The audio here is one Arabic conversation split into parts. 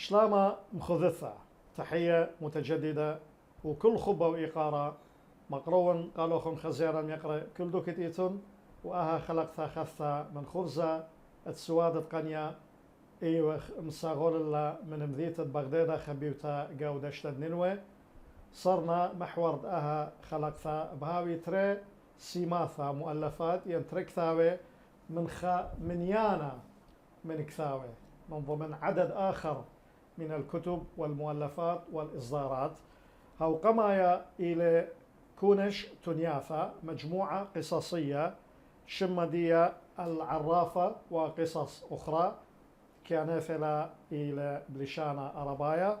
شلامة مخذثة تحية متجددة وكل خبة وإقارة مقرون قالوا خن خزيرا يقرأ كل دوكتيتون وأها خلقتها خثة من خرزة السوادة قنيا ايوه مساغول الله من مذيتة بغدادة خبيوتا جودة شتد ننوي صرنا محور أها خلقتها بهاوي تري سيماثا مؤلفات ينترك ثاوي من يانا من كثاوي من ضمن عدد آخر من الكتب والمؤلفات والإصدارات هاو قمايا إلى كونش تنياثا مجموعة قصصية شمدية العرافة وقصص أخرى كانثلا إلى بلشانا أربايا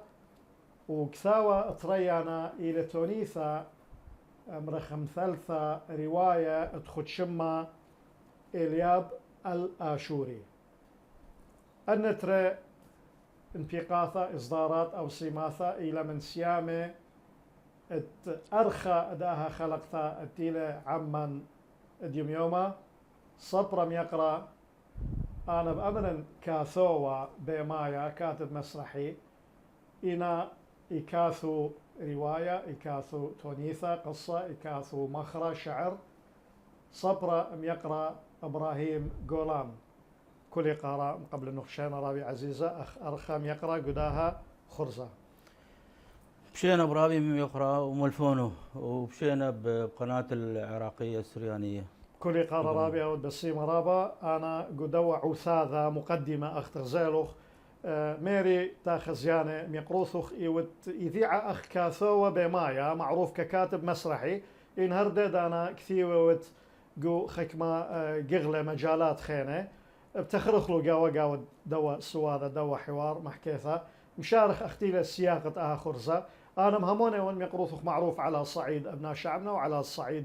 وكثاوة تريانا إلى تونيثا مرخم ثالثة رواية تخدشمة إلياب الآشوري النترى انبيقاثة إصدارات أو سيماثة إلى من سيامة أرخى أداها خلقتا التيلة عمن ديوم يوما صبرم يقرأ أنا بأمن كاثوة بمايا كاتب مسرحي إنا إكاثو رواية إكاثو تونيثة قصة إكاثو مخرى شعر صبرا يقرأ إبراهيم جولان كل قراء قبل النخشان رابي عزيزة أخ أرخام يقرأ قداها خرزة مشينا برابي يقرأ وملفونه ومشينا بقناة العراقية السريانية كل قارة رابي أو بسيمة رابا أنا قدوة عثاذة مقدمة أخ تغزيلوخ ميري تاخزيانة ميقروثوخ إذيعة أخ كاثوة بمايا معروف ككاتب مسرحي إن هردد أنا كثيوة جو خكمة قغلة مجالات خينة بتخرخ له قاوة دوا سوادة دوا حوار محكيثة مشارخ أختي السياقة أها خرزة أنا مهمونة وان ميقروثوخ معروف على صعيد أبناء شعبنا وعلى الصعيد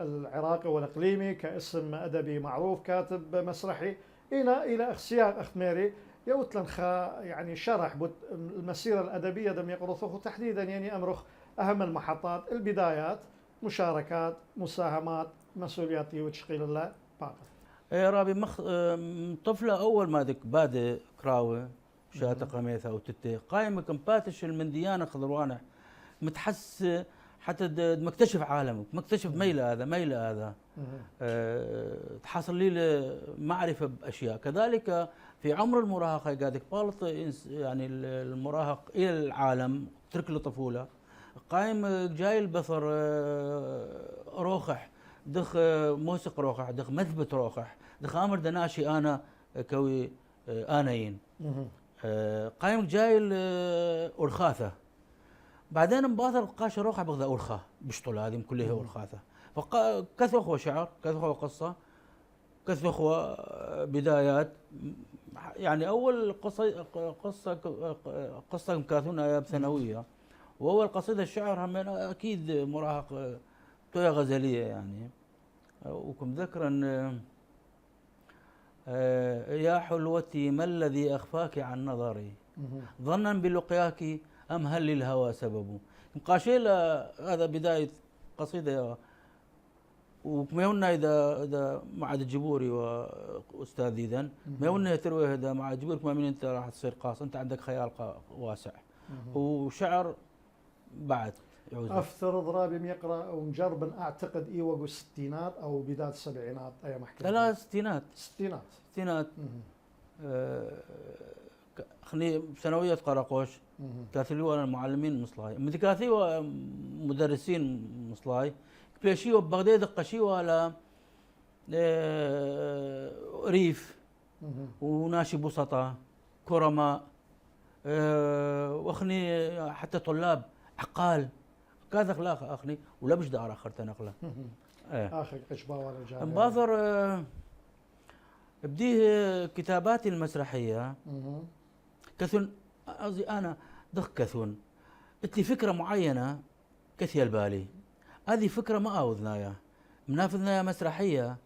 العراقي والإقليمي كاسم أدبي معروف كاتب مسرحي إلى سياق أخت ميري يوتلن خا يعني شرح المسيرة الأدبية دم يقرثوخ وتحديدا يعني أمرخ أهم المحطات البدايات مشاركات مساهمات مسؤولياتي وتشغيل الله باقي يا رابي طفلة أول ما ذك بادئ كراوي شاتا قميثة وتتي قايمة كمباتش المنديانة خضروانة متحس حتى مكتشف عالمك مكتشف ميل هذا تحصل لي معرفة بأشياء كذلك في عمر المراهقة قاعدك بالط يعني المراهق إلى العالم ترك له طفولة قايم جاي البصر روخح دخ موسق روخح دخ مثبت روخح دخ امر دناشي انا كوي اناين قايم جاي الارخاثه بعدين مباثر قاش روخح بغدا ارخا بشطل هذه كلها ارخاثه فكث اخوه شعر كث اخوه قصه كث اخوه بدايات يعني اول قصه مكاثونه بثانويه واول قصيده الشعر هم اكيد مراهق تويا غزليه يعني وكم ذكرا يا حلوتي ما الذي اخفاك عن نظري ظنا بلقياك ام هل للهوى سبب مقاشيل هذا بدايه قصيده وما يقولنا اذا مع الجبوري واستاذ اذا ما يقولنا تروي هذا مع جبورك ما من انت راح تصير قاص انت عندك خيال واسع وشعر بعد افترض رابي يقرا ومجرب اعتقد ايوه الستينات او بدايه السبعينات اي محكي لا ستينات خلي ثانويه قراقوش كاثلوا انا المعلمين مصلاي متكاثي مدرسين مصلاي كبيشيو ببغداد قشيو على ريف وناشي بسطة كرماء واخني حتى طلاب عقال كذا اخلاق اخني ولا بش دار اخر تنقله اخر قشبه ولا جامعه مباثر بديه كتاباتي المسرحيه كثن قصدي انا دخ كثن اتلي فكره معينه كثي البالي هذه فكره ما اخذناها منافذنا مسرحيه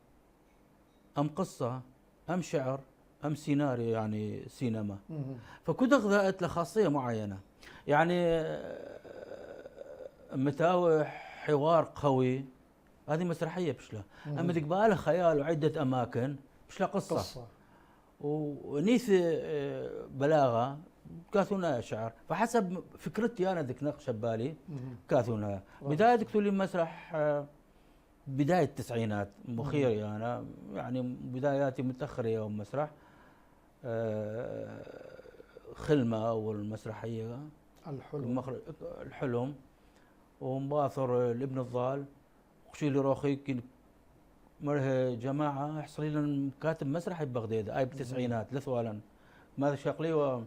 ام قصه ام شعر ام سيناريو يعني سينما فكنت اخذت لخاصيه معينه يعني متاوي حوار قوي هذه مسرحيه بشلا اما ديك بالها خيال وعده اماكن بشلا قصه ونيث بلاغه كاثونا شعر فحسب فكرتي انا ذيك نقشه ببالي مهم. كاثونا بدايه دكتور لي مسرح بدايه التسعينات مخيري انا يعني بداياتي متاخره يوم مسرح خلمه اول مسرحيه الحلم. الحلم ومباثر الابن الضال وقشيلي روخي مره جماعه يحصل لنا كاتب مسرحي ببغداد اي بالتسعينات لثوالا ماذا شقليه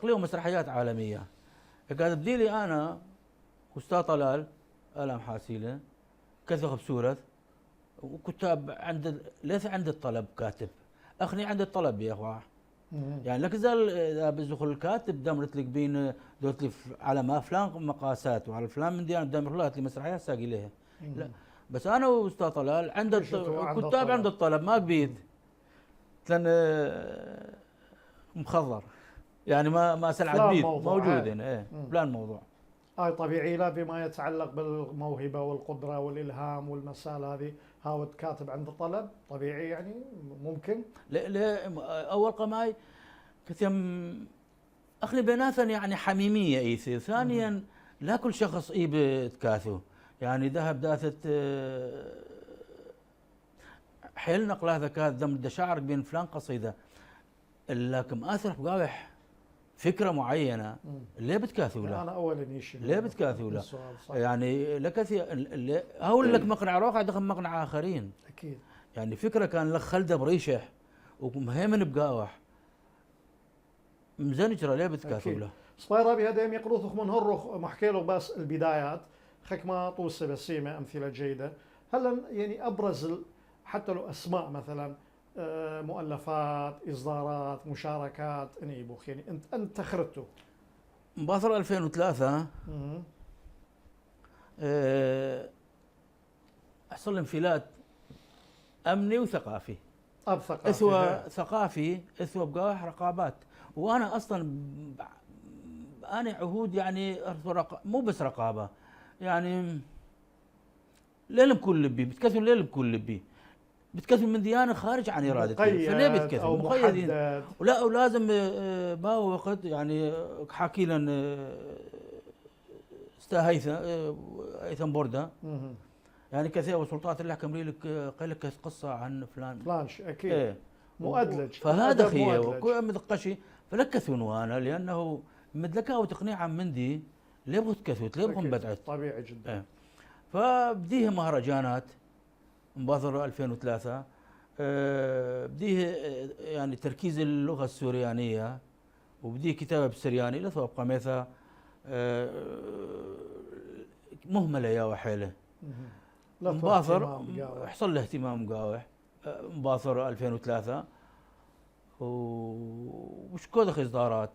مسرحيات عالميه قاعد بدي لي انا استاذ طلال الام حاسيله كثف بسورث وكتاب عند ليس عند الطلب كاتب اخني عند الطلب يا اخوان مهم. يعني لك زال اذا بزخل الكاتب دمرت لك بين دوت لي على ما فلان مقاسات وعلى فلان من ديان دمرت لي مسرحيات ساقي لها لا بس انا واستاذ طلال عند الكتاب عند الطلب ما بيد لان مخضر يعني ما سلعت بيد موجود هنا ايه بلان موضوع طبيعي لا بما يتعلق بالموهبه والقدره والالهام والمسائل هذه هاود كاتب عند الطلب طبيعي يعني ممكن لا اول قماي كثم اخلي بيناتنا يعني حميميه ايثي ثانيا لا كل شخص بتكاثو يعني ذهب داثت حيل نقله ذكاء ذم دشاعر بين فلان قصيده لكن اثر بقاوح فكره معينه ليه بتكاثوا له؟ انا اولا يشي ليه بتكاثوا له؟ يعني لكثي هقول لك مقنع روح دخل مقنع اخرين اكيد يعني فكره كان لك خلده بريشه ومهيمن بقاوح مزنجره ليه بتكاثوا له؟ صايره بهذا يقروث من هرخ محكي له بس البدايات خك ما طوس بسيمه امثله جيده هلا يعني ابرز حتى لو اسماء مثلا مؤلفات اصدارات مشاركات انيبوخ يعني انت خرجته مباثر 2003 حصل انفلات امني وثقافي ثقافي اثوى ثقافي اثوى بقاوح رقابات وانا اصلا انا عهود يعني مو بس رقابه يعني ليل بكل لبي بتكثر ليل بكل لبي بتكثر من ديانه خارج عن ارادتي فليه بتكثر مقيدين ولا ولازم ما هو وقت يعني حكي لنا هيثم بورده يعني كثير وسلطات اللي حكم لك قال لك قصه عن فلان اكيد ايه مؤدلج فهذا خيه ومدقشي فلكثوا انا لانه مدلكه وتقنيعا مندي ليه بتكثوت ليه بهم بدعت طبيعي جدا ايه فبديه مهرجانات مباثر 2003 بديه يعني تركيز اللغه السوريانيه وبديه كتابه بالسرياني لثواب قميثه مهمله يا وحيله مباثر حصل له اهتمام قاوح مباثر 2003 وش كودخ اصدارات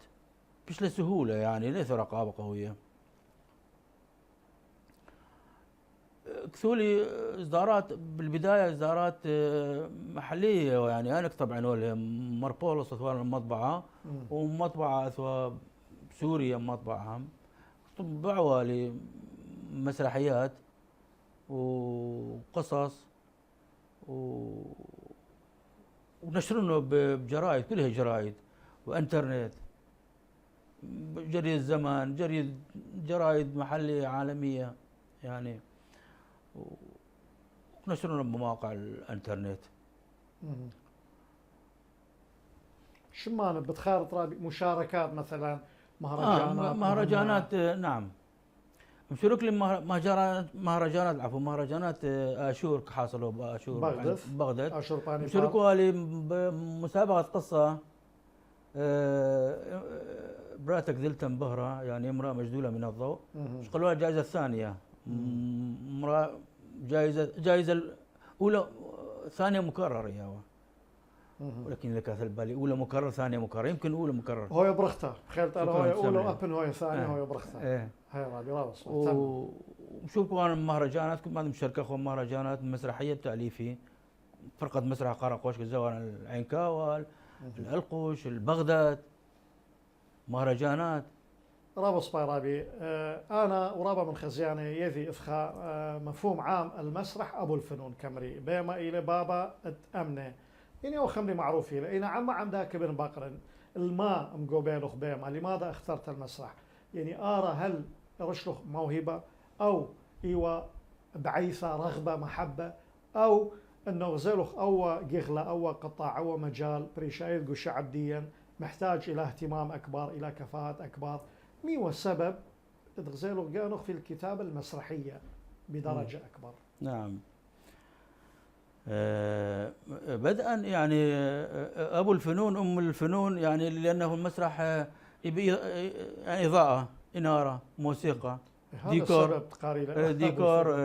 مش لسهوله يعني ليس رقابه قويه كثولي اصدارات بالبدايه اصدارات محليه يعني انا اكتب عنوانها مربولوس اثوار المطبعه ومطبعه اثوار سوريا مطبعها طبعوا لي مسرحيات وقصص ونشرونه بجرايد كلها جرايد وانترنت جريد الزمان جرايد محليه عالميه يعني ونشرنا بمواقع الانترنت. شمان بتخارط مشاركات مثلا مهرجانات مهرجانات نعم مشارك لي مهرجانات عفوا مهرجانات اشور حاصلوا باشور بغداد مشاركوا لي بمسابقه قصه براتك ذلتن بهره يعني امراه مجدوله من الضوء قالوا الجائزه الثانيه امراه جائزه الاولى ثانيه مكرره يا ولكن لك في بالي اولى مكرر ثانيه مكرر يمكن اولى مكرر هو يبرختها تخيلت انا هو اولى وابن هو ثانيه هو يبرختها هاي رابي راس وشوف كمان مهرجانات كنت مشاركه اخو مهرجانات مسرحيه بتاليفي فرقه مسرح قراقوش الزوار العنكاوال العلقوش البغداد مهرجانات رابط صبيرابي انا ورابا من خزيانه يذي افخاء مفهوم عام المسرح ابو الفنون كمري بما الى بابا امنه يعني هو خمري معروفة لأن عم ذاك ابن بقرن الماء مقوبيلخ بيما. لماذا اخترت المسرح؟ يعني أرى هل رشلخ موهبة أو إيوة بعيثة رغبة محبة أو أنه غزلخ أو جغلة أو قطاع أو مجال بريشايد قو شعب ديا محتاج إلى اهتمام أكبر إلى كفاءات أكبر. مي هو السبب غزلخ جانخ في الكتابة المسرحية بدرجة أكبر. نعم. بدءا يعني أبو الفنون أم الفنون، يعني لأنه المسرح يبي إضاءة، إنارة، موسيقى، هذا ديكور، السبب تقارير ديكور،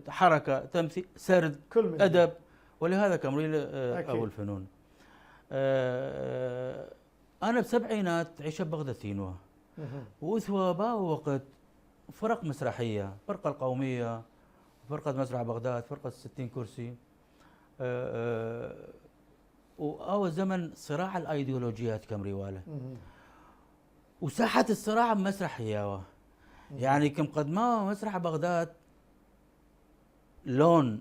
حركة، تمثيل، سرد، كل من أدب، ولهذا كمريل أكيد. أبو الفنون. أنا بسبعينات عيش ببغدادينوه وثوى با وقت فرق مسرحية، فرقة القومية، فرقة مسرح بغداد، فرقة 60 كرسي. وأول زمن صراع الأيديولوجيات كم رواله، وساحة الصراع بمسرحية يعني كم قدماه مسرح بغداد لون،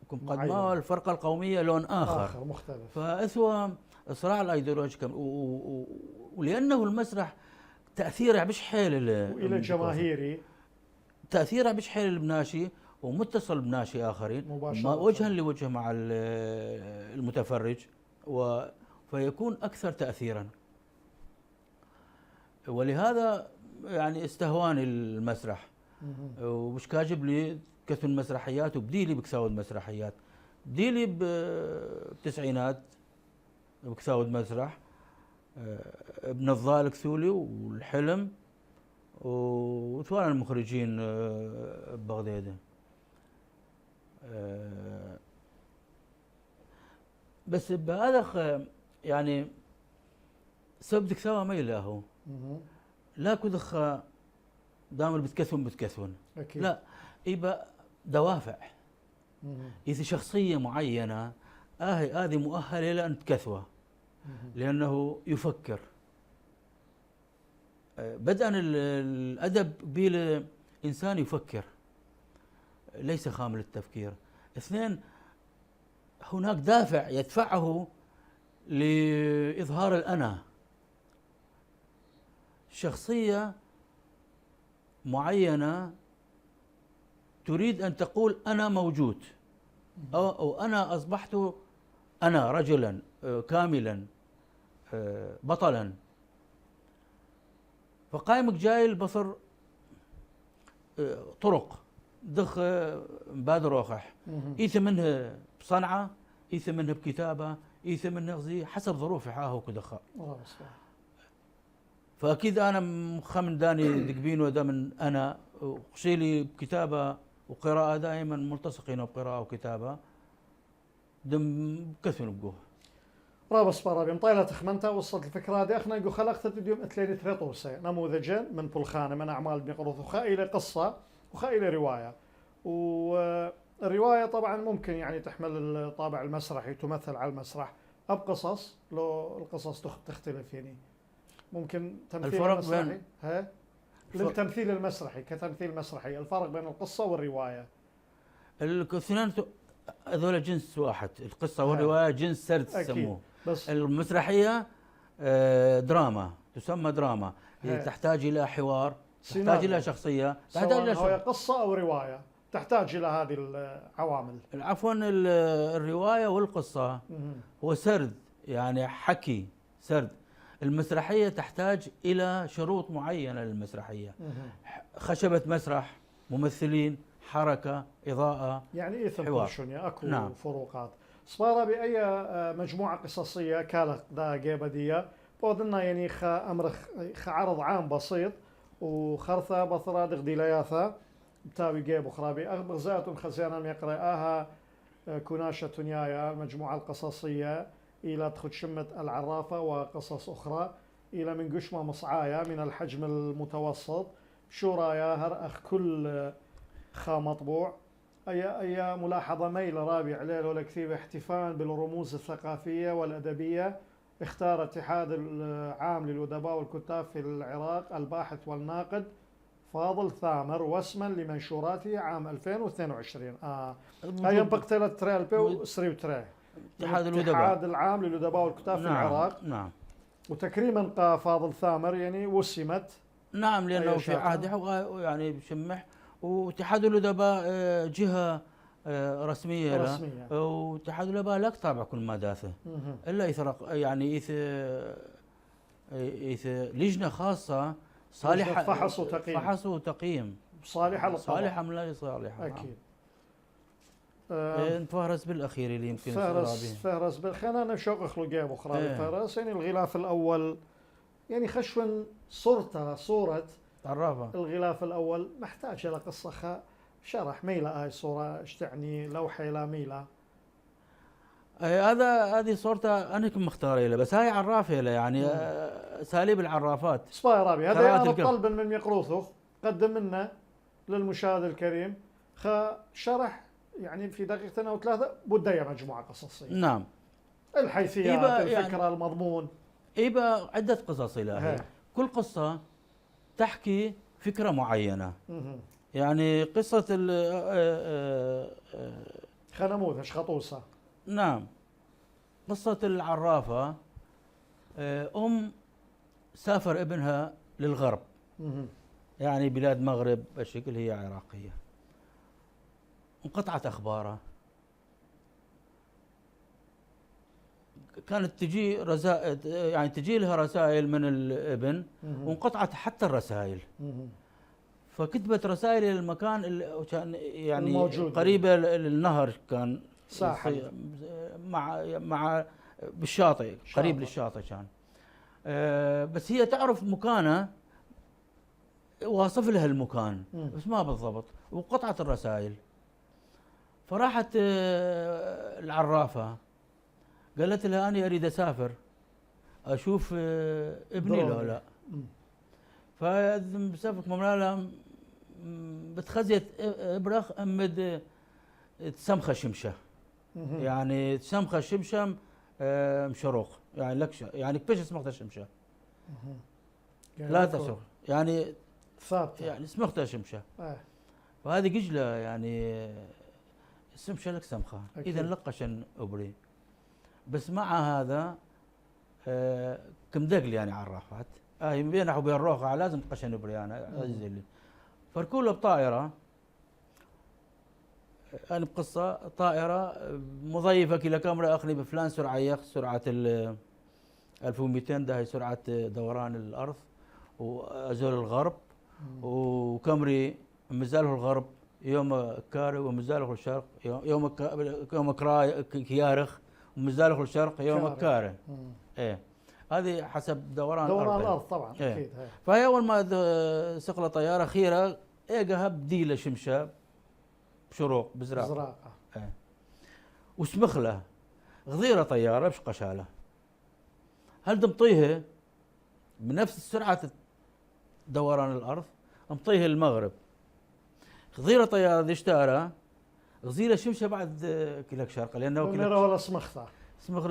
وكم قدماه الفرقة القومية لون آخر مختلف. فأثوى صراع الأيديولوجي ولأنه المسرح تأثيره مش حيل وإلى جماهيري، تأثيره مش حيل البناشي ومتصل بناشي آخرين مباشرة وجها لوجه مع المتفرج، فيكون أكثر تأثيرا. ولهذا يعني استهواني المسرح، ومش كاجب لي كثر المسرحيات، وبديلي بكساود مسرحيات، بديلي بالتسعينات بكساود مسرح، ابن الضال كثولي والحلم وثوان المخرجين ببغداد. بس بهذا يعني سبدك سوا ما يلاهو لا كدخ دامر بتكثون أكيد. لا يبقى دوافع. إذا شخصية معينة هذه مؤهلة لأن تكثوه لأنه يفكر. بدءا الأدب بيه إنسان يفكر ليس خامل التفكير. اثنين، هناك دافع يدفعه لإظهار الأنا. شخصية معينة تريد أن تقول أنا موجود، أو أنا أصبحت أنا رجلا كاملا بطلا. فقائمك جاي البصر طرق دخ بادر وخح إيث منه بصنعة، إيث منه بكتابة، إيث منه غزي حسب ظروفي حاهو كدخا. فأكيد أنا مخمن داني دقبين ودا من أنا وخشيلي بكتابة وقراءة دائما ملتصقين بقراءة وكتابة دم كثر بقوه. رابس برابي مطيلة تخمنتها وصلت الفكرة دي أخنا يقول خلقت اليوم أتلين ثريطوسي نموذجين من بلخانة من أعمال ابن قروث وخائلة قصة وخائلة رواية. والرواية طبعا ممكن يعني تحمل الطابع المسرحي تمثل على المسرح أب قصص لو القصص تختلف يعني ممكن تمثيل مسرحي للتمثيل المسرحي كتمثيل مسرحي. الفرق بين القصة والرواية الاثنين هذول جنس واحد، القصة والرواية جنس سرد تسموه. بس المسرحية دراما تسمى دراما تحتاج إلى حوار، تحتاج إلى شخصية، تحتاج إلى هي قصة أو رواية تحتاج إلى هذه العوامل. عفوا الرواية والقصة هو سرد يعني حكي سرد. المسرحية تحتاج إلى شروط معينة للمسرحية، خشبة مسرح، ممثلين، حركة، إضاءة، يعني إيه حوار. أكو نعم. فروقات صبارة بأي مجموعة قصصية كالق دا جيبدية بودنا يعني أمر عرض عام بسيط وخرثة بثرة دغدي لياثة بتاوي جيب وخرابي أغبر ذات خزيانا يقرأها كناشة تنيايا المجموعة القصصية إلى تخد شمة العرافة وقصص أخرى إلى من قشمة مصعايا من الحجم المتوسط شورايا هرأخ كل خا مطبوع. أي ملاحظة ميل رابع عليه ولا كثير احتفال بالرموز الثقافية والأدبية. اختار اتحاد العام للأدباء والكتاب في العراق الباحث والناقد فاضل ثامر واسما لمنشوراته عام 2022. أيام بقتلت تريل بيو سريو تري اتحاد الأدباء. الاتحاد العام للأدباء والكتاب في العراق. نعم. وتكريما فاضل ثامر يعني وسمت. نعم، لأنه في عهده يعني بشمح. واتحاد الأدباء جهة رسمية له، واتحاد الأدباء لا تتابع كل ما داثه إلا يعني إذا لجنة خاصة صالحة فحص وتقييم صالحة صالحة من لا صالحة. أكيد. نفهرس بالأخير اللي يمكن فهرس خلينا نشوق خلقين أخرى فهرس. يعني الغلاف الأول يعني خشوا صورة عرافة. الغلاف الأول محتاج إلى قصة شرح ميلة. هاي صورة ايش تعني؟ لوحة إلى ميلة. هذه صورته أنا كنت مختار له، بس هاي عرافة له يعني أساليب العرافات. صبايا رابي هذا أنا طلبا من ميقروثوخ قدم لنا للمشاهد الكريم شرح يعني في دقيقتين أو ثلاثة بدها مجموعة قصصية. نعم. الحيثيات، الفكرة، يعني المضمون. يبقى عدة قصص إلهي. كل قصة تحكي فكرة معينة. يعني قصة خنموذج خطوسة. نعم. قصة العرافة، سافر ابنها للغرب، يعني بلاد مغرب الشكل، هي عراقية. انقطعت أخباره، كانت تجي رسائل، يعني تجي لها رسائل من الابن وانقطعت حتى الرسائل. فكتبت رسائل الى المكان اللي كان يعني الموجود قريبه للنهر، كان ساحل مع بالشاطئ، قريب للشاطئ كان. بس هي تعرف مكانه، واصف لها المكان بس ما بالضبط، وقطعت الرسائل. فراحت العرافه قالت لها أنا أريد أسافر أشوف ابني لو لا. فبسافك مملالا بتخزيت إبرخ أمد تسمخة شمشة، يعني تسمخة شمشة مشروق، يعني لكشة، يعني كيفاش سمختها شمشة لا تسوق، يعني ثابتة، يعني سمختها شمشة. فهذه قجلة يعني السمشة لك سمخة، إذا لقشن أبري. بس مع هذا كم دقل يعني عرافات بينه وبين الروخة لازم قشن بريانة أزلي. فركوله بطائرة، أنا بقصة طائرة مضيفة كيلو كاميرا أخني بفلان سرعة سرعة 1200 ده هي سرعة دوران الأرض وأزول الغرب، وكامري مزاله الغرب يوم كاري ومزاله الشرق يوم كيارخ ومزاله الشرق يوم الكاره. ايه هذه حسب دوران الارض طبعا. إيه. اكيد. فهي اول ما سقله طياره خيره اجاها بديله شمشه بشروق بزراقه. ايه وسمخله غضيره طياره بش قشاله، هل مطيها بنفس سرعه دوران الارض، مطيها المغرب. غضيره طياره دي اشتارى غزيره شمشه بعد كلك شرقه، لانه كلك ولا سمخته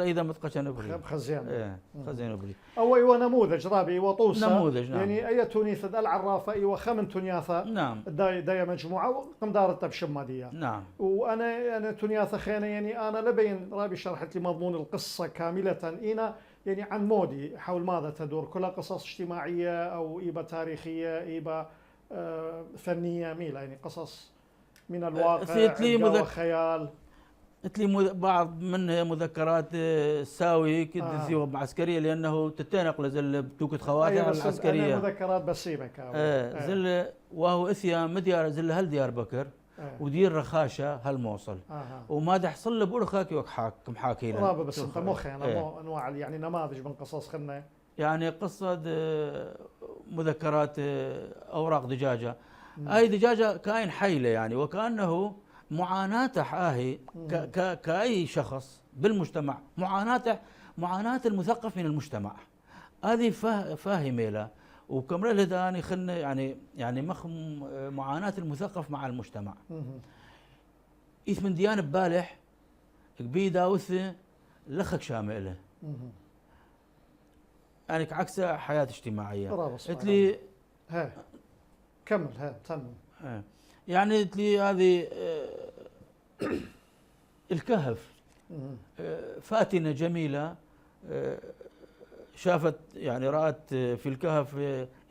اذا متقشن بري خزيان. ايه خزيان بري. او ايوه نموذج رابي وطوسه نموذج. نعم. يعني اي تونيث العرافه ايوه خمن تونياثه. نعم. داي مجموعه وقمدار التبشم ديا. نعم. وانا تونياثه خينا يعني انا لبين رابي شرحت لي مضمون القصه كامله انا يعني عن مودي حول ماذا تدور، كلها قصص اجتماعيه او ايبه تاريخيه ايبه فنيه ميله، يعني قصص من الواقع وخيال. اتلي بعض منها مذكرات ساوي كد ثياب عسكريه، لانه تتنقل زل بتوكة خواتم العسكريه. مذكرات بسيمه زل وهو اثيا مديار زل هل ديار بكر ودير رخاشه هالموصل وما تحصل له برخاك وحاك محاكي له رابع. بس انت مخي انا انواع يعني نماذج من قصص خلنا يعني قصه مذكرات اوراق دجاجه. هاي دجاجه كائن حيله يعني، وكانه معاناته هاي كأي شخص بالمجتمع، معاناة المثقف من المجتمع هذه فاهمة له، وكمل الهداني خلنا يعني معاناة المثقف مع المجتمع. إذ من ديان ببالح كبي داوثة لخك شامله يعني كعكس حياة اجتماعية. قلت لي كمل تمام. يعني قلت لي هذه الكهف فاتنة جميلة، شافت يعني رأت في الكهف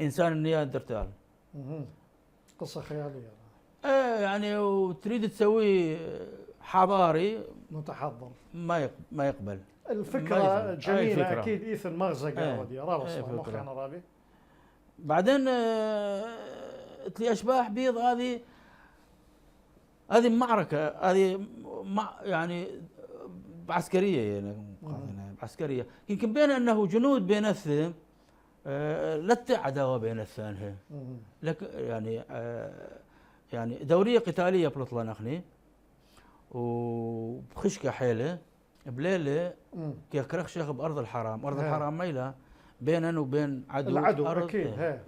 إنسان النياندرتال. قصة خيالية. يعني وتريد تسويه حضاري متحضر، ما يقبل. الفكرة جميلة الفكرة. أكيد إيثن مغزى ودي رابص فكرة. مخنا رابي. بعدين قلت لي أشباح بيض، هذه معركة، هذه يعني عسكرية، يعني عسكرية، يمكن بين أنه جنود بين الثم، لا عداوة بين الثانية، لك يعني دورية قتالية بلطلان أخني وبخشكة حيلة بليلة كي كرخ شيخ بأرض الحرام، أرض الحرام ميلة بيننا وبين العدو أكيد.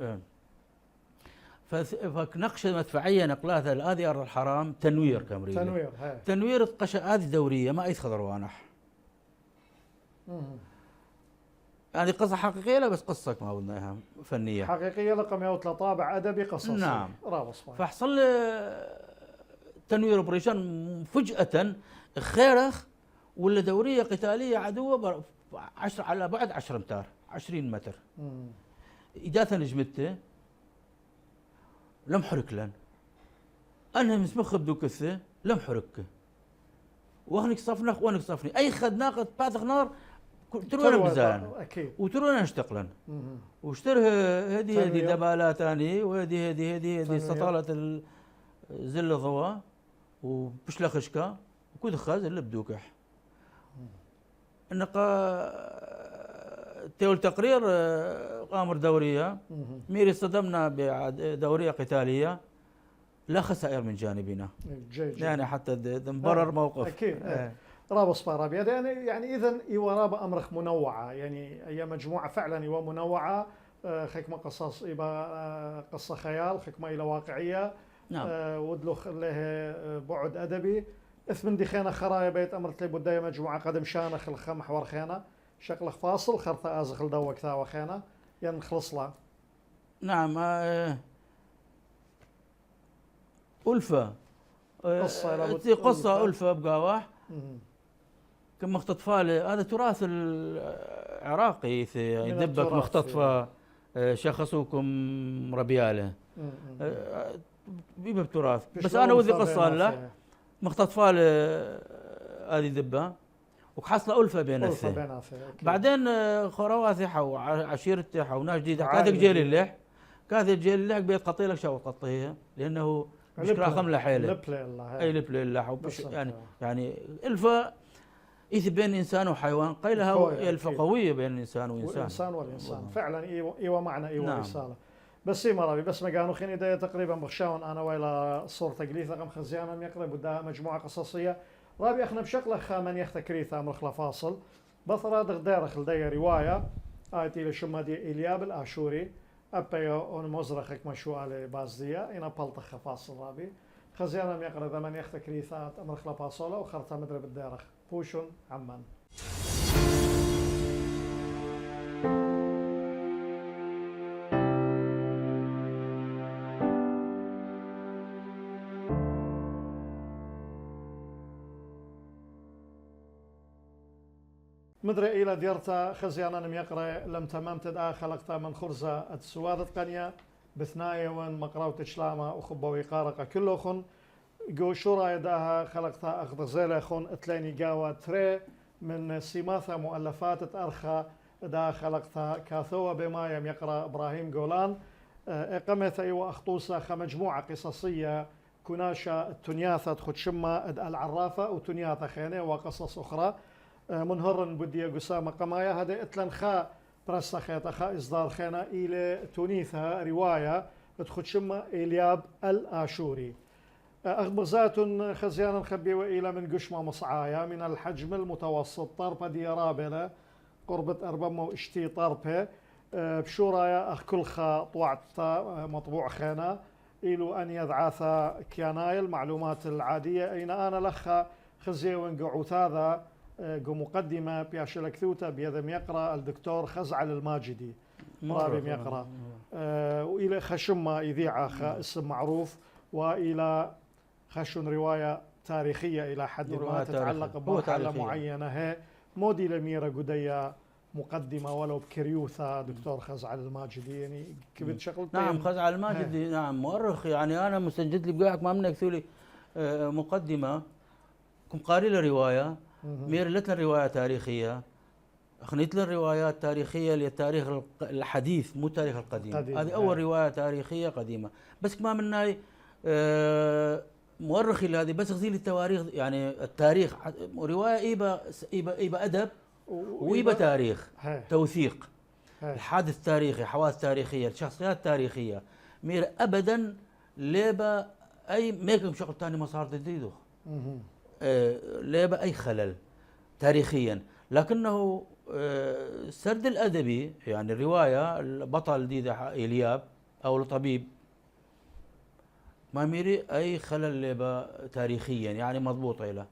فنقشة مدفعية نقلاتها هذه أرض الحرام تنوير كامريلي. تنوير قشة هذه دورية ما يتخضر وانح. هذه قصة حقيقية، لا بس قصة ما قلناها فنية حقيقية لقم يوتلا طابع أدبي قصصي. نعم. رابص فحصل تنوير اوبريشن فجأة خيرخ ولا دورية قتالية عدوة 10 على بعد 10 امتار 20 متر. إجاثة نجمته لم حرك لن أنا مسمخ بدو كثة لم حركه وهنك صفنخ وهنك صفني أي خد ناقد باثخ نار ترونا بزالن وترونا نشتقلن واشتره هذه دبالات ثاني وهذه استطالة الزل ضوا وبشلا خشكا وكود خاز اللي بدوكح النقا تقول تقرير قامر دورية ميري صدمنا بدورية قتالية لا خسائر من جانبنا يعني حتى نبرر موقف أكيد. رابص بارابي يعني إذا إيوارابا أمرخ منوعة، يعني هي مجموعة فعلا إيوا منوعة، خكمة قصص إيبا قصة خيال، خكمة إلى واقعية. نعم. ودلوخ له بعد أدبي إثمن دي خينا خرايا بيت أمرت لي بداية مجموعة قدم شانخ الخمح ورخينا شكل فاصل خرطة أزخل دوك ثا وخينا ين خلص لا. نعم. ألفة قصة ألفة بقاواح كم مختطفة هذا تراث العراقي يدبك مختطفة شخصوكم ربياله بيبقى بتراث بس أنا ودي قصة له مختطفة هذه دبة وحصل ألفة بين بعدين خرواتي حو عشيرتي حو ناس جديدة كاثك جيل اللح كاثك جيل اللح بيت قطيلك شو قطيه لأنه مش كراخم لحيله أي لبل الله يعني ألفة إذ بين إنسان وحيوان قيلها ألفة قوية بين الإنسان والإنسان والإنسان فعلا إيوه معنى إيوه نعم. رسالة بس ما رابي بس ما كانوا خيني ده تقريبا بخشاون أنا ويلا صورة تقليث رقم خزيانا يقرب ودا مجموعة قصصية رابي احنا بشكل خامن يختكريثا مرخلا فاصل بثرة دغدار خلدية رواية آتي لشما دي إلياب الآشوري أبيو أون مزرخك مشو على بازدية إنا بلطخ فاصل رابي خزيانا يقرب ذمن يختكريثا مرخلا فاصلة وخرطة مدرب الدارخ بوشون عمان. مدري إلى ديرتا خزيانا يقرأ لم تمام تدعى خلقتا من خرزة السوادة قنية بثناية وان مقراوة شلامة وخبوي قارقة كلوخن جو شورا يداها خلقتا أخضر زيلخن اتليني قاوة تري من سيماثة مؤلفات أرخى دا خلقتا كاثوة بما يم يقرأ إبراهيم جولان إقامة أيوة أخطوصة خمجموعة قصصية كناشة التنياثة خدشمة العرافة وتنياثة خينة وقصص أخرى منهرن بدي قسامة قمايا هذا اتلن خا برسا خيطة خا إصدار خينا إلى تونيثها رواية تخدشمة إلياب الآشوري أخبر ذات خزيانا خبي وإلى من قشمة مصعايا من الحجم المتوسط طربة دي رابلة قربة أربمة واشتي طربة بشورايا أخ كل خا طوعت مطبوع خينا إلو أن يدعاث كياناي المعلومات العادية أين أنا لخا خزيوان قعوث هذا مقدمة بياشلكثوتا بيذم يقرأ الدكتور خزعل الماجدي رابم يقرأ وإلى خشمة إذيعة اسم معروف وإلى خشن رواية تاريخية إلى حد ما رواية تتعلق تاريخية. بمرحلة تاريخية. معينة. هي مودي لميرا قدية مقدمة ولو بكريوثة دكتور خزعل الماجدي، يعني كبت شغلتين. نعم، خزعل الماجدي نعم مؤرخ، يعني أنا مسجد لي بقاعك ما منك ثولي مقدمة كم قاري له رواية مير لتنا رواية تاريخية، أخنيت لنا روايات تاريخية للتاريخ الحديث مو التاريخ القديم. هذه أول رواية تاريخية قديمة، بس كما مناي مؤرخي هذه بس غزيل التواريخ، يعني التاريخ رواية إيبا أدب وإيبا تاريخ توثيق الحادث التاريخي، حوادث تاريخية، الشخصيات تاريخية. مير أبدا ليبا أي ميكم شغل تاني ما صار جديده ليبا أي خلل تاريخيا، لكنه السرد الأدبي يعني الرواية البطل ديدا إلياب أو الطبيب ما ميري أي خلل ليبا تاريخيا، يعني مضبوطة له.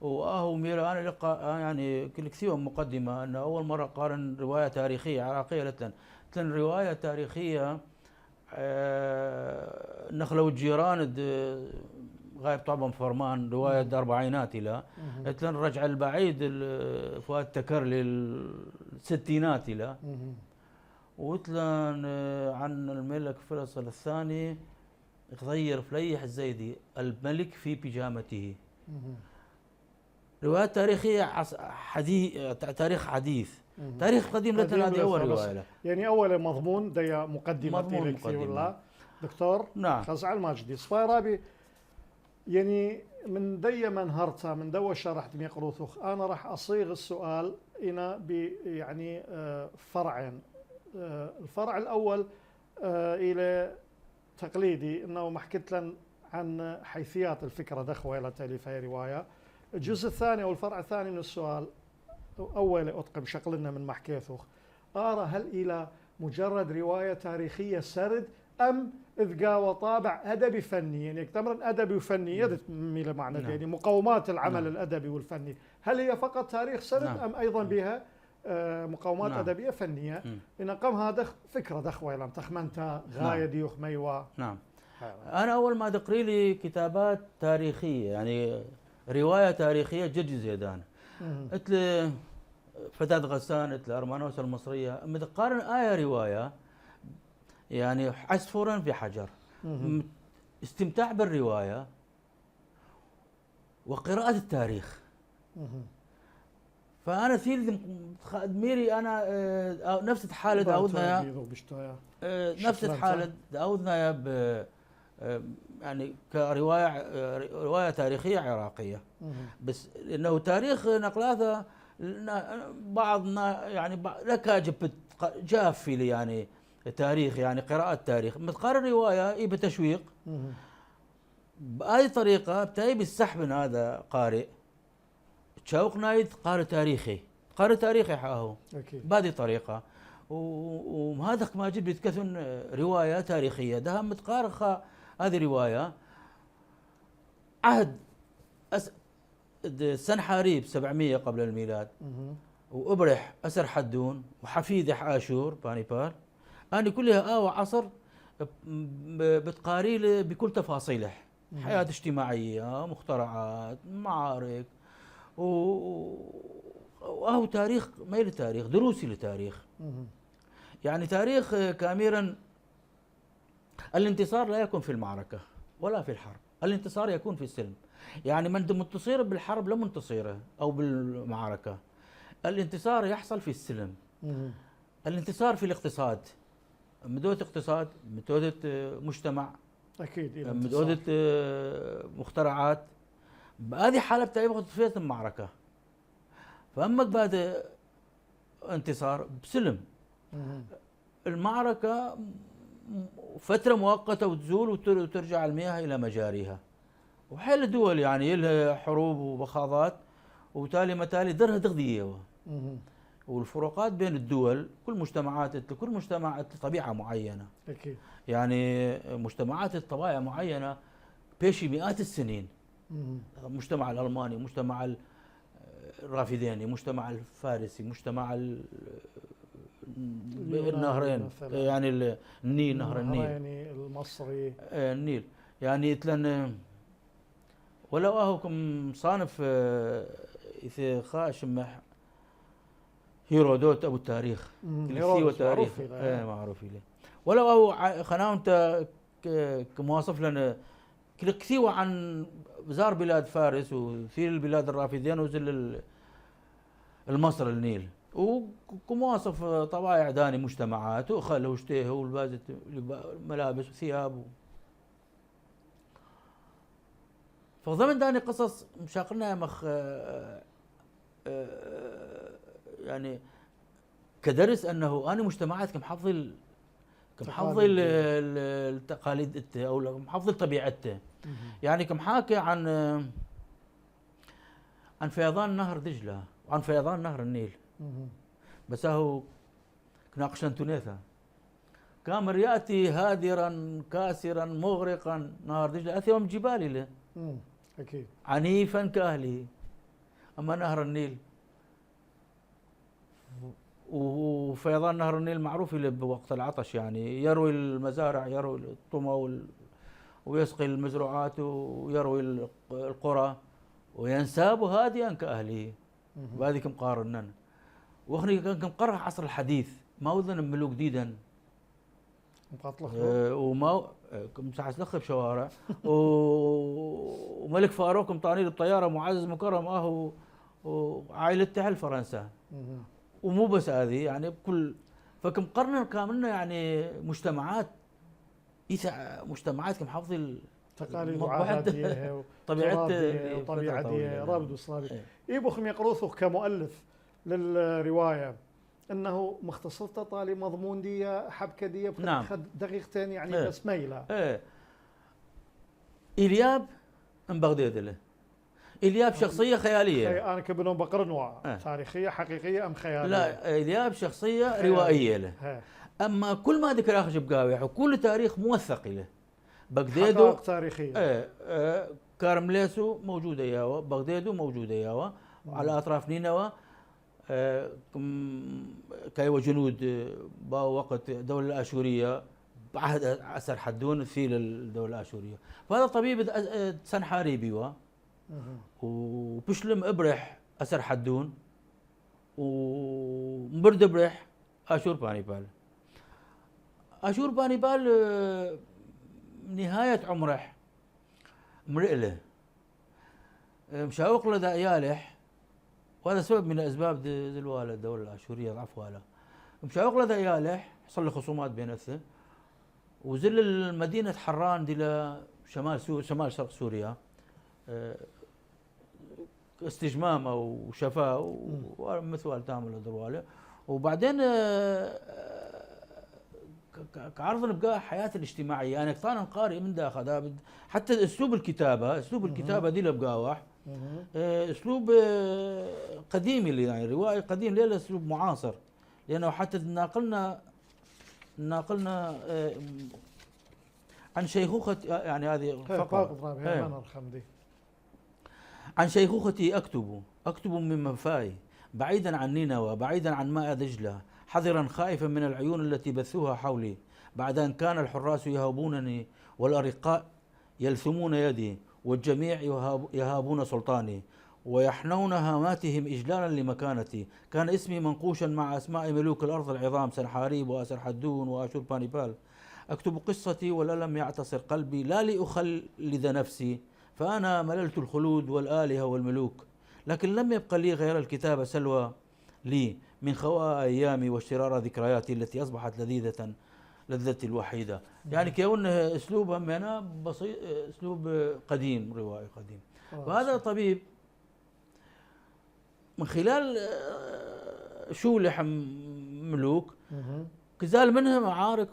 وهو ميرا أنا لقى يعني كل كثير مقدمة أنه أول مرة قارن رواية تاريخية عراقية لتن رواية تاريخية نخلة والجيران غايب طبعا فرمان رواية الأربعينات إلى لتن رجع البعيد فؤاد تكر للستينات إلى وتلان عن الملك فيصل الثاني غير فليح الزيدي الملك في بيجامته. روايات تاريخية تاريخ حديث، تاريخ قديم لتنا هذه أول رواية له. يعني أول مضمون دي مقدمة كثير ولا دكتور نعم. خزعل الماجدي صفيرابي، يعني من دي من هرتا من دو شرحت ميقروثوخ أنا راح أصيغ السؤال هنا ب يعني فرعين. الفرع الأول إلى تقليدي أنه ما حكيت لنا عن حيثيات الفكرة دخوة إلى تأليف هاي رواية. الجزء الثاني أو الفرع الثاني من السؤال أول أطقم شقلنا من محكيثوخ أرى هل إلى مجرد رواية تاريخية سرد أم إذ وطابع أدبي فني، يعني تمرن أدبي وفني يدت ميلا معنى يعني مقومات العمل الأدبي والفني، هل هي فقط تاريخ سرد أم أيضا بها مقومات أدبية فنية؟ إن قام هذا فكرة دخوة لم تخمنتها غاية ديوخ ميوا. نعم. أنا أول ما دقري لي كتابات تاريخية يعني رواية تاريخية جد زيدان قلت فتاة غسان، قلت أرمانوس المصرية متقارن آية رواية يعني عصفورا في حجر، استمتاع بالرواية وقراءة التاريخ. فأنا ثيل ميري أنا نفس الحالة داودنا نفس الحالة داودنا يعني رواية تاريخية عراقية، بس إنه تاريخ نقلاته بعضنا يعني لك جاف لي يعني تاريخ يعني قراءة تاريخ متقارن رواية إيه بتشويق بهذه الطريقة بتاعي بالسحب من هذا قارئ تشوق نايد قارئ تاريخي حاهو بهذه الطريقة وهذا ما جد بيتكثن رواية تاريخية ده متقارخة هذه رواية عهد سنحاريب 700 قبل الميلاد وأبرح أسر حدون وحفيد آشور بانيبال أنا كلها وعصر بتقاري بكل تفاصيله حياة اجتماعية مخترعات معارك وهو تاريخ ما تاريخ دروسي لتاريخ يعني تاريخ كاميرا. الانتصار لا يكون في المعركة ولا في الحرب، الانتصار يكون في السلم. يعني من منتصر بالحرب لا منتصره أو بالمعركة، الانتصار يحصل في السلم. الانتصار في الاقتصاد مدودة اقتصاد مدودة مجتمع أكيد مدودة مخترعات بهذه حالة بتاعي فيها المعركة. فأما بعد انتصار بسلم المعركة فترة مؤقتة وتزول وترجع المياه إلى مجاريها. وحيل الدول يعني لها حروب وبخاضات وتالي متالي درها تغذية والفروقات بين الدول كل مجتمع طبيعة معينة أكيد. يعني مجتمعات الطبائع معينة بيشي مئات السنين. مجتمع الألماني، مجتمع الرافديني، مجتمع الفارسي، مجتمع النهرين يعني النيل نهر النيل يعني المصري النيل يعني تلن ولو كم صانف إذا خاشم هيرودوت أبو التاريخ هيرودوت تاريخ معروف له. ولو هو خناو أنت كمواصف لنا كثيوة عن زار بلاد فارس وثير البلاد الرافدين وزل المصر النيل وكمواصف طبائع داني مجتمعات وخله وشتيه والبازت ملابس وثياب فضمن داني قصص مشاقلنا مخ يعني كدرس انه انا مجتمعات كمحفظ التقاليد او محفظ طبيعته يعني كمحاكي عن فيضان نهر دجله وعن فيضان نهر النيل بس هو ناقشا تونيثا كامر ياتي هادرا كاسرا مغرقا نهر دجله اثيوم جبالي له اكيد عنيفا كاهله اما نهر النيل وفيضان نهر النيل معروف بوقت العطش يعني يروي المزارع يروي الطمى ويسقي المزروعات ويروي القرى وينساب هادئا كأهله بهذيك مقارنا واخني كان مقرح عصر الحديث ما وذن ملوك جديدا وما مساحة لخ بشوارع وملك فاروق مطاني بالطيارة معزز مكرم اهو وعائلته فرنسا ومو بس هذه يعني بكل فكم قرن كاملنا يعني مجتمعات مجتمعات كمحافظ تقاليد وعاداتها وطبيعتها رابد وصلابي يبخم يقروثه كمؤلف للرواية انه مختصرته طالي مضمون دي حبكه دي نعم. دقيقتين يعني بس ميله إلياب من بغداد له إلياب شخصية خيالية أنا كبنون بقرنوا تاريخية حقيقية أم خيالية؟ لا إلياب شخصية خيالية. روائية له أما كل ما ذكر أخش بقاوي وكل تاريخ موثق له بغداد حقائق تاريخية كارمليسو موجودة ياوا بغداد موجودة ياوا على أطراف نينوى كايوا جنود باو وقت الدولة الآشورية بعهد أسر حدون في الدولة الآشورية فهذا طبيب سنحاريبي وبشلم ابرح أسر حدون ومبرد ابرح آشور بانيبال آشور بانيبال نهاية عمره مرئله مشاوق لدى يالح وهذا سبب من الاسباب دلواله الدوله الاشوريه ضعف واله مشاوق لدى يالح حصل له خصومات بينته وزل المدينه حران دي شمال شرق سوريا استجمام او شفاء ومثوال تامل دلواله وبعدين كعرض نبقى حياة الاجتماعية أنا كثار قارئ من داخل حتى أسلوب الكتابة دي لبقاوح أسلوب قديم اللي يعني رواية قديم ليه أسلوب معاصر لأنه حتى ناقلنا عن شيخوخة يعني هذه فقط عن شيخوختي أكتب من منفاي بعيدا عن نينوى بعيدا عن ماء دجلة حذرا خائفا من العيون التي بثوها حولي بعد أن كان الحراس يهابونني والأرقاء يلثمون يدي والجميع يهابون سلطاني ويحنون هاماتهم إجلالا لمكانتي كان اسمي منقوشا مع أسماء ملوك الأرض العظام سنحاريب وأسر حدون وآشور بانيبال أكتب قصتي والألم يعتصر قلبي لا لأخلد نفسي فأنا مللت الخلود والآلهة والملوك لكن لم يبقى لي غير الكتابة سلوى لي من خواء أيامي واشترار ذكرياتي التي أصبحت لذتي الوحيدة يعني كون أسلوب همنا بسيط أسلوب قديم روائي قديم وهذا طبيب من خلال شولح ملوك كزال منهم معارك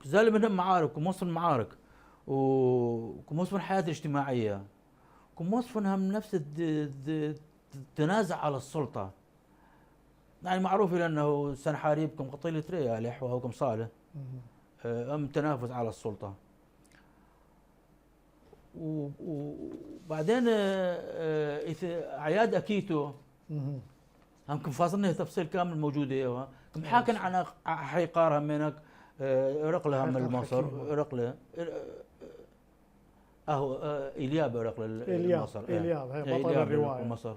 كزال منهم معارك وموصف معارك وكموصف الحياة الاجتماعية كموصفنها من نفس التنازع على السلطة يعني معروف لأنه سنحاريب كم قطيلة ريالح وهو كم صالح أم تنافس على السلطة وبعدين أعياد أكيتو هم كم فاصلنا تفصيل كامل موجودة ايوه كم حاكن عن حيقارها منك رقلها من مصر رقله اهو ايليا برق لمصر. إيلياب هي بطل الرواية مصر.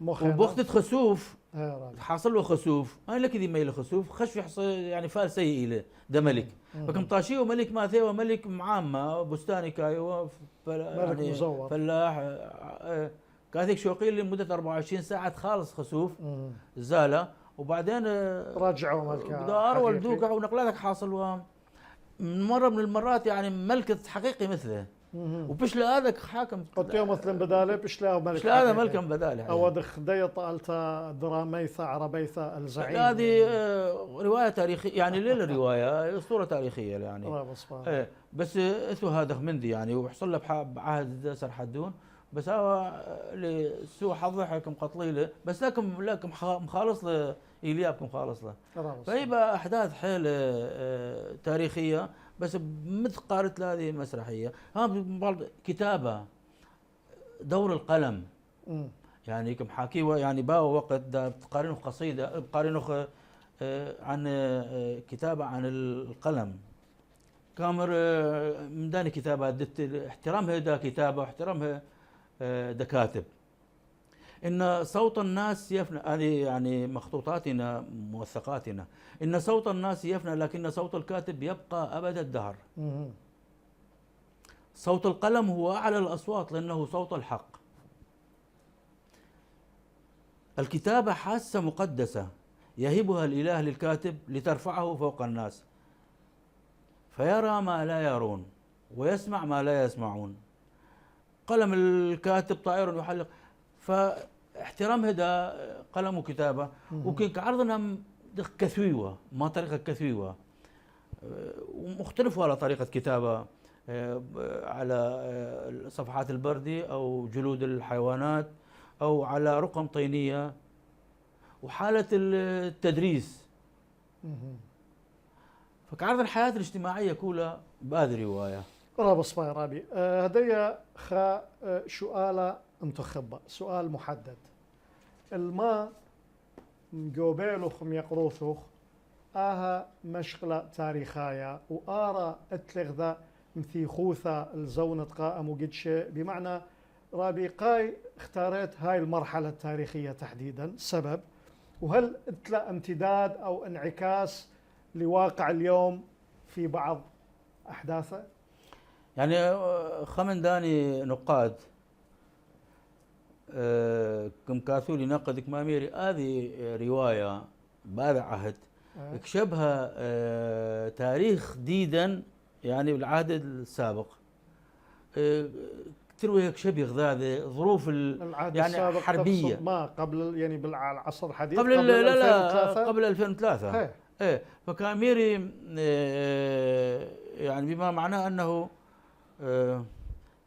مخنا وبوقت خسوف رابي. حاصل له خسوف، انا لك دي ميل خسوف خش يحصل يعني فال سيء له ده ملك. فكم طاشيه ملك ماثي وملك معامة بستاني كايو ملك يعني مزور. فلاح كاثيك شوقي لمدة 24 ساعة خالص خسوف زالة، وبعدين رجعوا ملكة دار حقيقي. ولدوك ونقلاتك حاصل من مرة من المرات يعني ملك حقيقي مثله. وبش هذاك حاكم قلت يوم مثلا بداله بش لا ملك بش هذا حقيقي. ملك بداله او دخ ديط التا دراميثا عربيثا الزعيم. هذه رواية تاريخية يعني ليه الرواية اسطورة تاريخية يعني. بس اثو هذا مندي يعني وحصل له بعهد سرحدون، بس هو لسوء حظه حكم قتليله، بس لكم مخالص له ايلياب مخالص له. فيبقى احداث حيل تاريخيه، بس مثل قارت هذه مسرحيه. كتابه دور القلم يعني كم حاكي يعني باو وقت بتقارنه قصيده بقارنه عن كتابه عن القلم كامر مداني كتابه احترامها دا كتابه واحترامها دا كاتب. ان صوت الناس يفنى، هذه يعني مخطوطاتنا موثقاتنا، ان صوت الناس يفنى لكن صوت الكاتب يبقى ابد الدهر. صوت القلم هو اعلى الاصوات لانه صوت الحق. الكتابه حاسه مقدسه يهبها الاله للكاتب لترفعه فوق الناس، فيرى ما لا يرون ويسمع ما لا يسمعون. قلم الكاتب طائر يحلق، فاحترام هذا قلم وكتابه. وكيك عرضنا كثويوه ما طريقه كثويوه ومختلفه على طريقه كتابه على صفحات البردي او جلود الحيوانات او على رقم طينيه وحاله التدريس. فكعرض الحياة الاجتماعية كلها بهذه الرواية. راب صفاي رابي هدية خا سؤال انتخبة سؤال محدد. الما جوبيلوخ يقروثوخ مشغلة تاريخية وآرى اتلغذا مثيخوثة الزونة قائم وقدشة، بمعنى رابي قاي اختارت هاي المرحلة التاريخية تحديدا سبب، وهل اتلا امتداد أو انعكاس لواقع اليوم في بعض أحداثه؟ يعني خمن داني نقاد كم كاثولي نقد كماميري هذه رواية بهذا عهد اكشبها تاريخ جديدا يعني بالعهد السابق. تروي يكشب يغذى ظروف يعني حربية ما قبل يعني بالعصر الحديث قبل لا قبل 2003 ايه. فكان ميري يعني بما معناه انه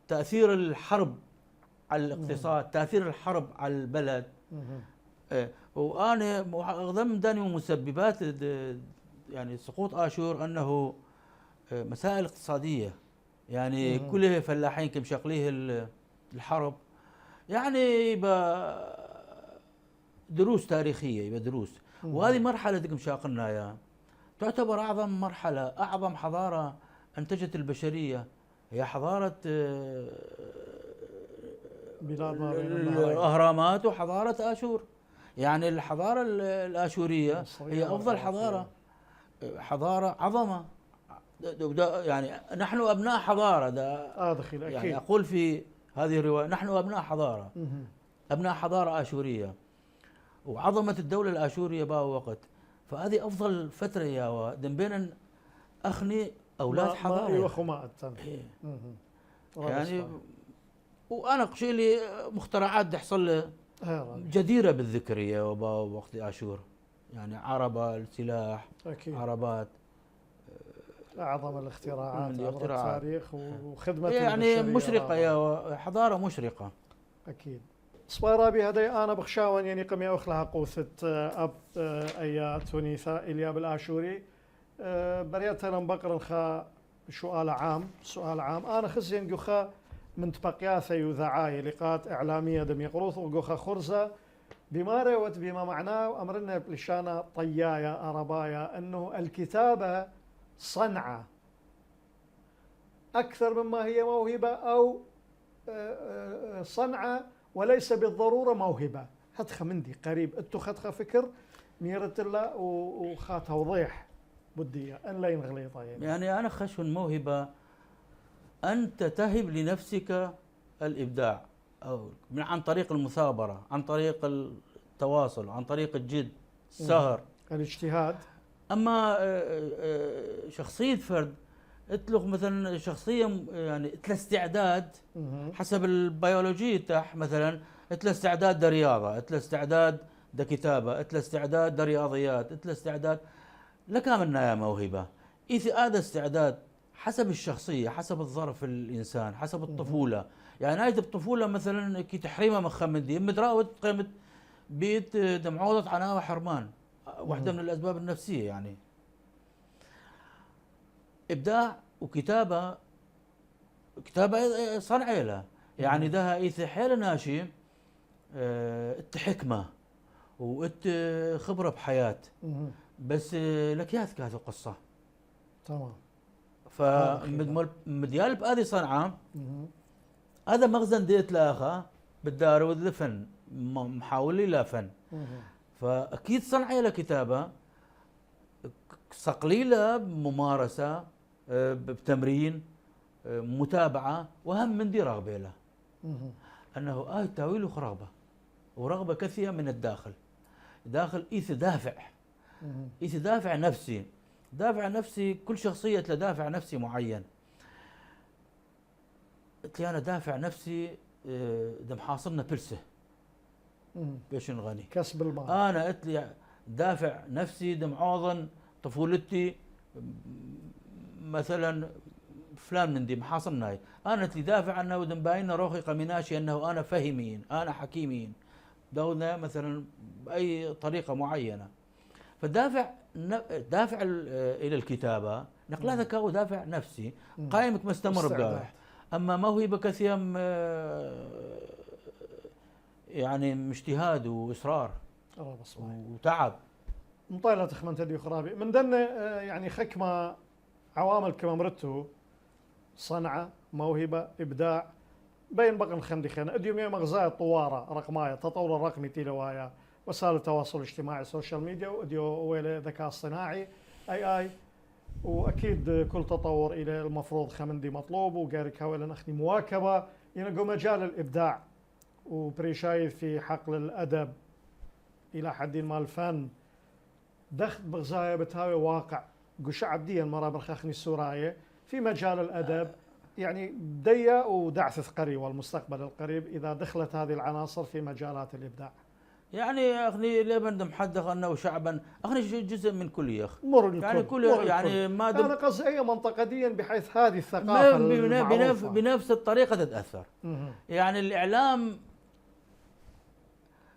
تاثير الحرب على الاقتصاد، تاثير الحرب على البلد. وانا ضمن داني مسببات يعني سقوط اشور انه مسائل اقتصاديه، يعني كله فلاحين كم شغليه الحرب، يعني يبقى دروس تاريخيه، يبقى دروس. وهذه مرحله ديكم شاقلنا اياها تعتبر اعظم مرحله، اعظم حضاره انتجت البشريه هي حضاره الاهرامات وحضاره اشور. يعني الحضاره الاشوريه هي افضل حضاره، حضاره عظمه. يعني نحن ابناء حضاره يعني اقول في هذه الروايه نحن ابناء حضاره، ابناء حضاره اشوريه، وعظمه الدوله الاشوريه بها وقت. فهذه افضل فتره يا دنبين اخني اولاد حضاره. ايوه خماء يعني وانا قشيلي مخترعات تحصل جديره بالذكر يا وقت اشور، يعني عربه السلاح أكيد. عربات اعظم الاختراعات عبر التاريخ وخدمه يعني مشرقه يا حضاره مشرقه اكيد. صبايرابي هذا انا بخشاون يعني قم ياخلها قوثه اب ايا تونيثا الياب الاشوري بريت انا بقرن خا سؤال عام انا خزين جوخا من تبقياثة يذاعاي لقاءات اعلاميه دم يقروث وجوخا خرزه بما روت بما معناه امرنا بلشانه طيايا اربايا انه الكتابه صنعه أكثر مما هي موهبة أو صنعة وليس بالضرورة موهبة. هدخة مندي قريب أنتو خدخة فكر ميرت الله وخا توضيح بدي أن لا ينغلي طيب. يعني أنا خشن موهبة أنت تهب لنفسك الإبداع أو عن طريق المثابرة، عن طريق التواصل، عن طريق الجد، السهر، الاجتهاد. أما شخصية فرد اتلغ مثلا شخصية يعني اتلا استعداد حسب البيولوجية تاع مثلا اتلا استعداد دا رياضة، اتلا استعداد دا كتابة، اتلا استعداد دا رياضيات، اتلا استعداد لكاملنا يا موهبة. إذا هذا استعداد حسب الشخصية، حسب الظرف الإنسان، حسب الطفولة. يعني هاي الطفولة مثلا كي تحريمها مخمن دي مدراوت قيمت بيت دمعوضة عناها حرمان، واحدة من الأسباب النفسية. يعني إبداع وكتابة، كتابة صنعة له يعني ده إيث حيل ناشي إت حكمة وإت خبرة بحياة، بس لك يا كانت القصة تمام. فمديال بهذه صنعة هذا مخزن ديت لاخا بالدار والفن محاول لي لا فن. فأكيد صنعة له كتابة صقليلة بممارسة بتمرين متابعة، وهم من دي رغبة له أنه التأويل رغبة ورغبة كثيرة من الداخل. داخل إيث دافع، إيث دافع نفسي، دافع نفسي. كل شخصية له دافع نفسي معين. قلت لي أنا دافع نفسي دم حاصلنا بلسه باش نغني كسب المال. أنا قلت لي دافع نفسي دم عوضن طفولتي مثلا فلان من دي محاصرنا هاي. أنا قلت لي دافع أنه ودم باين روحي قمناشي أنه أنا فهمين، أنا حكيمين دولنا مثلا بأي طريقة معينة. فدافع دافع إلى الكتابة نقلها ذكاء ودافع نفسي قائمك مستمر بدافع. أما موهبة كثيرة يعني اجتهاد وإصرار وتعب. مطالة تخمن تدي خرابي من دنا يعني خكمة عوامل كما مرتو صنعة موهبة إبداع بين بقى خندخين اديوم يوم غزايا طوارة رقمية تطور الرقمي تيلوايا وسائل التواصل الاجتماعي السوشيال ميديا واديو ويل ذكاء اصطناعي اي واكيد كل تطور الى المفروض خمندي مطلوب وقارك هاويل نخني مواكبة ينقو مجال الابداع وبريشايف في حقل الادب الى حد ما الفن دخل بغزايا بتهاوي واقع قش عبديا مرة برخخني السوراية في مجال الادب يعني ضيق ودعث قريب والمستقبل القريب إذا دخلت هذه العناصر في مجالات الإبداع. يعني أخني لبن محدق أنه شعبا أخني جزء من كل يخ مر يعني كل يعني ما أنا قصدي أي منطقة ديا بحيث هذه الثقافة بنفس الطريقة تتأثر. يعني الإعلام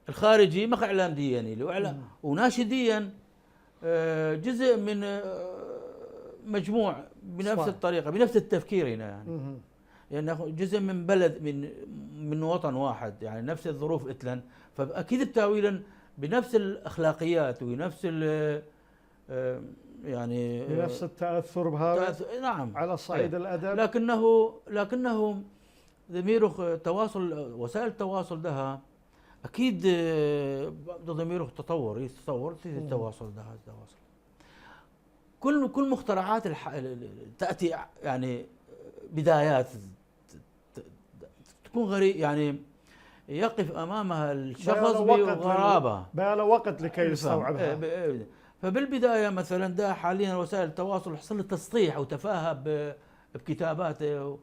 الخارجي ما إعلام ديني وناشديا جزء من مجموع بنفس صح. الطريقة بنفس التفكير هنا يعني يعني جزء من بلد من وطن واحد يعني نفس الظروف اتلن. فأكيد التأويلا بنفس الأخلاقيات ونفس يعني بنفس التأثر بهذا نعم على صعيد الأدب. لكنه ضميره تواصل وسائل التواصل ده أكيد ضميره تطور التواصل ده التواصل كل مخترعات تأتي يعني بدايات تكون غريب يعني يقف أمامها الشخص بغرابة بقى له وقت لكي يستوعبها. فبالبداية مثلا ده حاليا وسائل التواصل حصل تسطيح وتفاهة بكتاباته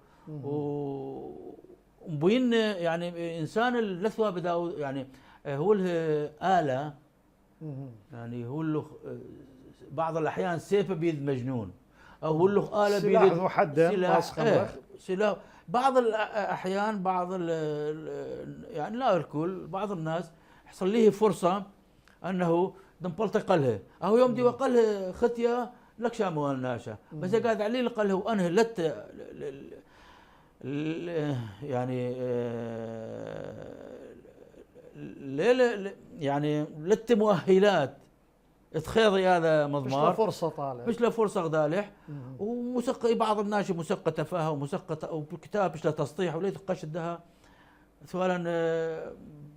ومبين يعني إنسان اللثوة بدأ يعني هو آلة يعني هو له بعض الأحيان سيفه بيد مجنون أو هو له آلة بيد سلاح ذو حدين سلاح. بعض الأحيان يعني لا الكل بعض الناس حصل له فرصة أنه دمبلت قلها أو يوم دي وقلها ختية لك شاموال ناشا بس قاعد عليه قلها وأنه لت يعني يعني لت مؤهلات تخيضي هذا مضمار مش له فرصة طالع مش له فرصة غدالح موسيقى بعض الناس موسيقى تفاهه وموسيقى وكتاب مش لتسطيح وليت قشدها ثوالا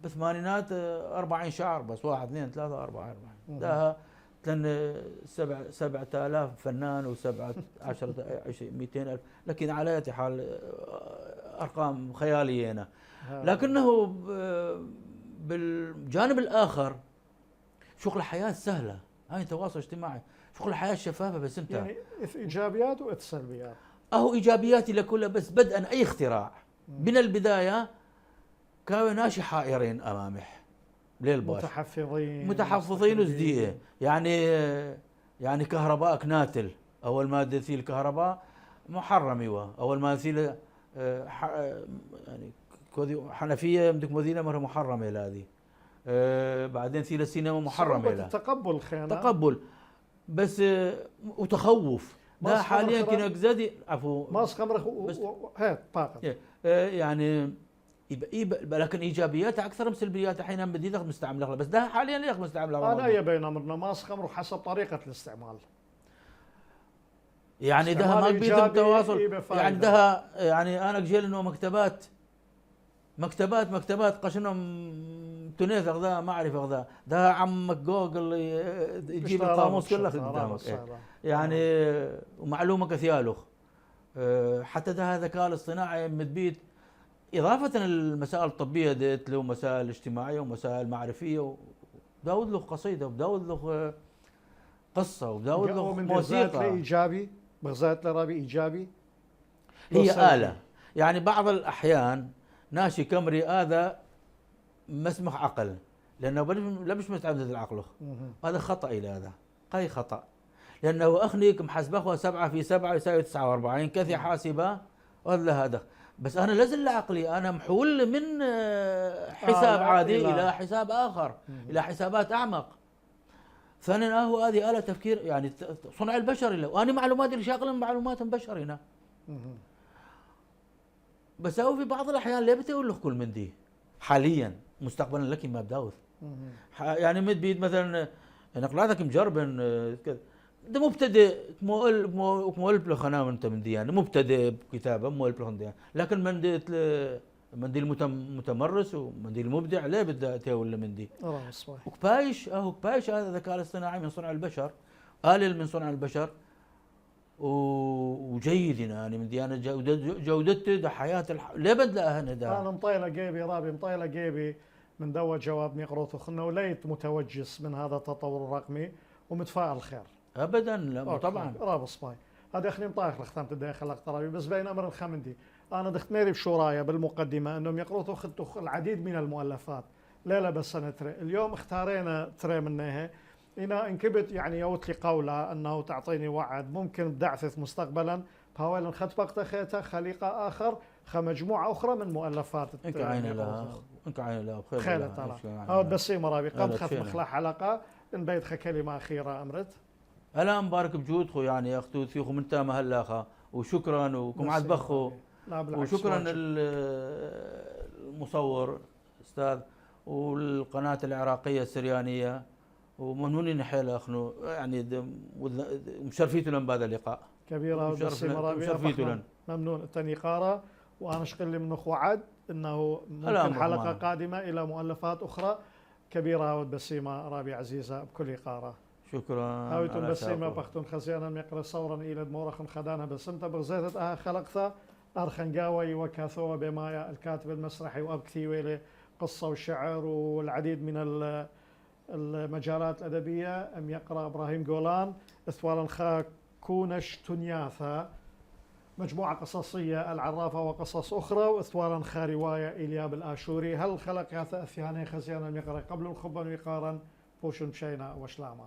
بالثمانينات 40 شعر بس 1 2 3 4 4 ده لان 7000 فنان و7 10 200 ألف، لكن على اي حال ارقام خياليه هنا. لكنه بالجانب الاخر شغل الحياه سهله، هاي تواصل اجتماعي، شغل الحياه شفافه، بس انت يعني ايجابيات وسلبيات. اهو ايجابياتي لكلها، بس بدءا اي اختراع من البدايه كانوا ناشي حائرين امامه ليل باش متحفظين وزديه. يعني كهرباء كناتل اول ما تثير الكهرباء محرم ايوه، اول ما تثير يعني حنفيه بدك مدينه مره محرمه هذه، بعدين ثير السينما محرمه له تقبل خيانه تقبل بس وتخوف. ده حاليا كنا زادي عفوا ماس خمر هات طاقه يعني لكن ايجابياتها اكثر من سلبياتها. احيانا بدي تاخذ مستعمل بس ده حاليا ياخذ مستعمل. انا يا بين امرنا ماس خمر حسب طريقه الاستعمال، يعني ده ما بيتم تواصل، يعني ده يعني انا جيل انه مكتبات قشنهم تونيث اخذها ما اعرف اخذها، ده عمك جوجل يجيب القاموس كله قدامك يعني ومعلومه كثيالخ. حتى ده الذكاء الاصطناعي مدبيت اضافه للمسائل الطبيه ديت له مسائل اجتماعيه ومسائل معرفيه، وداود له قصيده وداود له قصه وداود له موسيقى ايجابي بغزات لرابي ايجابي. هي آلة، يعني بعض الأحيان ناشي كمري هذا مسمح عقل لأنه مش متعمد عقله، هذا خطأ إلى هذا قي خطأ، لأنه أخنيك محسبه 7 في 7 يساوي 49 كثي حاسبة ولا هذا، بس أنا لازم لعقلي أنا محول من حساب عادي إلى حساب آخر إلى حسابات أعمق. ثانيا هو هذه آلة تفكير، يعني صنع البشر له، وأنا معلوماتي اللي شاغله معلومات بشر هنا. بس هو في بعض الأحيان ليه بتقول له كل من دي حاليا مستقبلا لك ما بداوث يعني مد بيد مثلا نقلاتك مجرب كذا ده مبتدئ مؤلف له خنام انت من دي، يعني مبتدئ بكتابه مؤلف له دي، لكن من دي المتمرس ومن دي المبدع ليه بدها تقول من دي وكبايش هذا الذكاء الاصطناعي من صنع البشر، آلة من صنع البشر وجيد يعني من ديانة جودته ده حياة ليه بدلها هنا ده. أنا مطيلة جيبي رابي مطيلة جيبي من دوا جواب ميقروث خلنا وليت متوجس من هذا التطور الرقمي ومتفائل خير أبدا لا طبعا راب صباي هذا خلينا طايخ لختمت الداخل اقترابي بس بين أمر الخمندي أنا دخت ميري بشورايا بالمقدمة أنهم يقروثوا خدتوا العديد من المؤلفات ليلة بس أنا تري اليوم اختارينا تري منها إنا انكبت يعني يوت لي قولة أنه تعطيني وعد ممكن بدعثث مستقبلا بهاول خط وقت خيته خليقة آخر مجموعة أخرى من مؤلفات إنك عين لها إنك عين لها بخير خير ترى هذا بس مرابي قد خف مخلع حلقة إن بيت كلمة أخيرة أمرت ألا مبارك بجودكم يعني أختو ثيخو من تام هلاخا وشكرا وكم عاد بخو وشكرا المصور أستاذ والقناة العراقية السريانية ومنونين حيل اخنو يعني مشرفيتنا بهذا اللقاء كبيره مشرفيتنا ممنون التاني قاره وانا شغل لي منه وعد انه ممكن حلقه قادمه الى مؤلفات اخرى كبيره وبسيمه رابي عزيزه بكل قاره شكرا هاويتون بسيمه بختون خزيانا ميقر صورا الى مورخ خدانا بسمت بغزيت خلقتها ارخنقاوي وكاثوه بمايا الكاتب المسرحي وابكثي ويلي قصه وشعر والعديد من المجالات الأدبية أم يقرأ إبراهيم جولان إثوالا خا كونش تنياثا مجموعة قصصية العرافة وقصص أخرى وإثوالا خا رواية إلياب الآشوري هل خلق ياثا أثياني خزيانا يقرأ قبل الخبا وقارا بوشن شينا وشلاما